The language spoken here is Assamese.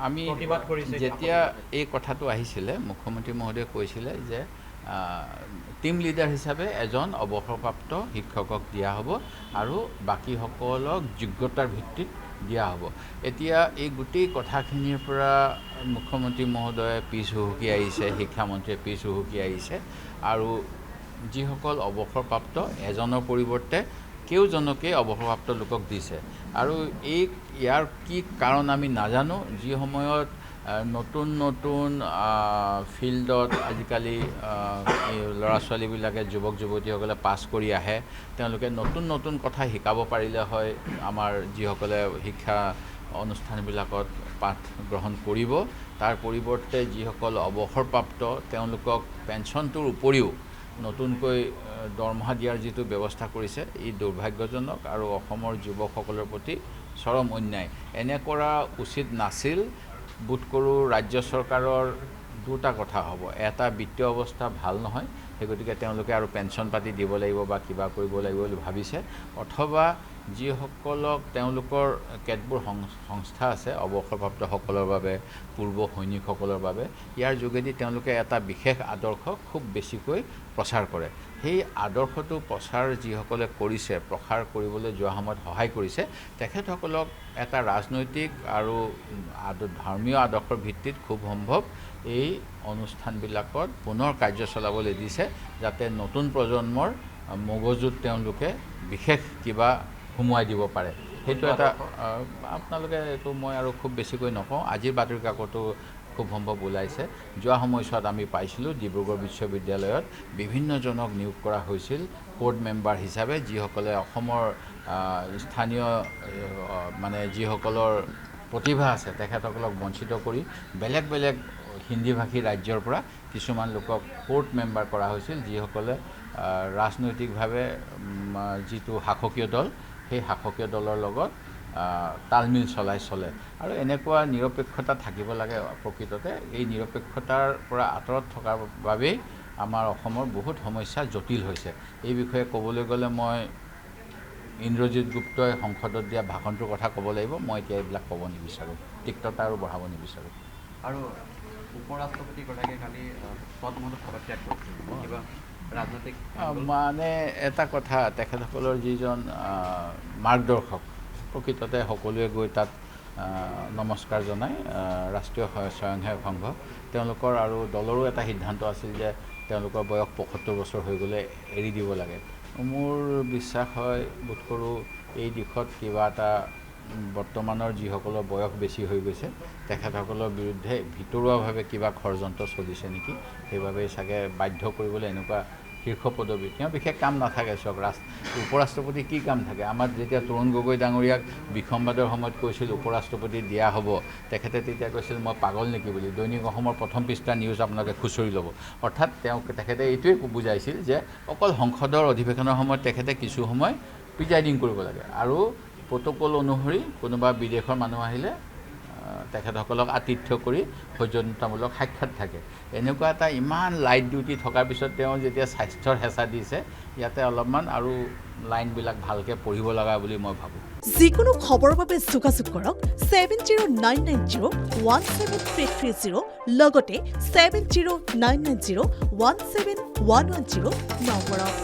আমি যেতিয়া এই কথাটো আহিছিলে মুখ্যমন্ত্ৰী মহোদয়ে কৈছিলে যে টিম লিডাৰ হিচাপে এজন অৱসৰপ্ৰাপ্ত শিক্ষকক দিয়া হ'ব আৰু বাকীসকলক যোগ্যতাৰ ভিত্তিত দিয়া হ'ব। এতিয়া এই গোটেই কথাখিনিৰ পৰা মুখ্যমন্ত্ৰী মহোদয়ে পিছ হুহুকি আহিছে, শিক্ষামন্ত্ৰীয়ে পিছ হুহুকি আহিছে আৰু যিসকল অৱসৰপ্ৰাপ্ত এজনৰ পৰিৱৰ্তে কেইজনকে অৱসৰপ্ৰাপ্ত লোকক দিছে আৰু ইয়াৰ কি কাৰণ আমি নাজানো। যি সময়ত নতুন নতুন ফিল্ডত আজিকালি ল'ৰা ছোৱালীবিলাকে যুৱক যুৱতীসকলে পাছ কৰি আহে, তেওঁলোকে নতুন নতুন কথা শিকাব পাৰিলে হয় আমাৰ যিসকলে শিক্ষা অনুষ্ঠানবিলাকত পাঠ গ্ৰহণ কৰিব। তাৰ পৰিৱৰ্তে যিসকল অৱসৰপ্ৰাপ্ত তেওঁলোকক পেঞ্চনটোৰ উপৰিও নতুনকৈ দৰমহা দিয়াৰ যিটো ব্যৱস্থা কৰিছে ই দুৰ্ভাগ্যজনক আৰু অসমৰ যুৱকসকলৰ প্ৰতি চৰম অন্যায়। এনে কৰা উচিত নাছিল। বোধ কৰোঁ ৰাজ্য চৰকাৰৰ দুটা কথা হ'ব, এটা বিত্তীয় অৱস্থা ভাল নহয়, সেই গতিকে তেওঁলোকে আৰু পেঞ্চন পাতি দিব লাগিব বা কিবা কৰিব লাগিব বুলি ভাবিছে, অথবা যিসকলক তেওঁলোকৰ কেতবোৰ সংস্থা আছে অৱসৰপ্ৰাপ্তসকলৰ বাবে, পূৰ্ব সৈনিকসকলৰ বাবে, ইয়াৰ যোগেদি তেওঁলোকে এটা বিশেষ আদৰ্শ খুব বেছিকৈ প্ৰচাৰ কৰে। সেই আদৰ্শটো প্ৰচাৰ যিসকলে কৰিছে, প্ৰসাৰ কৰিবলৈ যোৱা সময়ত সহায় কৰিছে, তেখেতসকলক এটা ৰাজনৈতিক আৰু ধৰ্মীয় আদৰ্শৰ ভিত্তিত খুব সম্ভৱ এই অনুষ্ঠানবিলাকত পুনৰ কাৰ্য চলাবলৈ দিছে, যাতে নতুন প্ৰজন্মৰ মগজুত তেওঁলোকে বিশেষ কিবা সোমোৱাই দিব পাৰে। সেইটো এটা আপোনালোকে এইটো মই আৰু খুব বেছিকৈ নকওঁ। আজিৰ বাতৰি কাকতো খুব সম্ভৱ ওলাইছে। যোৱা সময়ছোৱাত আমি পাইছিলোঁ ডিব্ৰুগড় বিশ্ববিদ্যালয়ত বিভিন্নজনক নিয়োগ কৰা হৈছিল ব'ৰ্ড মেম্বাৰ হিচাপে, যিসকলে অসমৰ স্থানীয় মানে যিসকলৰ প্ৰতিভা আছে তেখেতসকলক বঞ্চিত কৰি বেলেগ বেলেগ হিন্দীভাষী ৰাজ্যৰ পৰা কিছুমান লোকক ব'ৰ্ড মেম্বাৰ কৰা হৈছিল, যিসকলে ৰাজনৈতিকভাৱে যিটো শাসকীয় দল সেই শাসকীয় দলৰ লগত তালমিল চলে আৰু এনেকুৱা নিৰপেক্ষতা থাকিব লাগে। প্ৰকৃততে এই নিৰপেক্ষতাৰ পৰা আঁতৰত থকাৰ বাবেই আমাৰ অসমৰ বহুত সমস্যা জটিল হৈছে। এই বিষয়ে ক'বলৈ গ'লে মই ইন্দ্ৰজিৎ গুপ্তই সংসদত দিয়া ভাষণটোৰ কথা ক'ব লাগিব। মই এতিয়া এইবিলাক ক'ব নিবিচাৰোঁ, তিক্ততা আৰু বঢ়াব নিবিচাৰোঁ। আৰু উপৰাষ্ট্ৰপতিগৰাকীয়ে কালি পদত্যাগ কৰিছিল, ৰাজনৈতিক মানে এটা কথা, তেখেতসকলৰ যিজন মাৰ্গদৰ্শক, প্ৰকৃততে সকলোৱে গৈ তাত নমস্কাৰ জনায়। ৰাষ্ট্ৰীয় স্বয়ংসেৱক সংঘ তেওঁলোকৰ আৰু দলৰো এটা সিদ্ধান্ত আছিল যে তেওঁলোকৰ বয়স ৭৫ বছৰ হৈ গ'লে এৰি দিব লাগে। মোৰ বিশ্বাস হয়, বোধ কৰোঁ এই দিশত কিবা এটা বৰ্তমানৰ যিসকলৰ বয়স বেছি হৈ গৈছে তেখেতসকলৰ বিৰুদ্ধে ভিতৰুৱাভাৱে কিবা ষড়যন্ত্ৰ চলিছে নেকি, সেইবাবে চাগে বাধ্য কৰিবলৈ এনেকুৱা শীৰ্ষ পদবী। তেওঁ বিশেষ কাম নাথাকে। চাওক, উপৰাষ্ট্ৰপতি কি কাম থাকে? আমাৰ যেতিয়া তৰুণ গগৈ ডাঙৰীয়াক বিসম্বাদৰ সময়ত কৈছিল উপৰাষ্ট্ৰপতি দিয়া হ'ব, তেখেতে তেতিয়া কৈছিল মই পাগল নেকি বুলি। দৈনিক অসমৰ প্ৰথম পৃষ্ঠাৰ নিউজ আপোনালোকে খুচৰি ল'ব। অৰ্থাৎ তেখেতে এইটোৱে বুজাইছিল যে অকল সংসদৰ অধিৱেশনৰ সময়ত তেখেতে কিছু সময় প্ৰিজাইডিং কৰিব লাগে আৰু প্ৰট'কল অনুসৰি কোনোবা বিদেশৰ মানুহ আহিলে তেখেতসকলক আতিথ্য কৰি সৌজন্যতামূলক সাক্ষাৎ থাকে। এনেকুৱা এটা ইমান লাইট ডিউটি থকাৰ পিছত তেওঁ যেতিয়া স্বাস্থ্যৰ হেঁচা দিছে, ইয়াতে অলপমান আৰু লাইনবিলাক ভালকৈ পঢ়িব লগা বুলি মই ভাবোঁ। যিকোনো খবৰৰ বাবে যোগাযোগ কৰক 7099017330 লগতে 7099017110 নম্বৰত।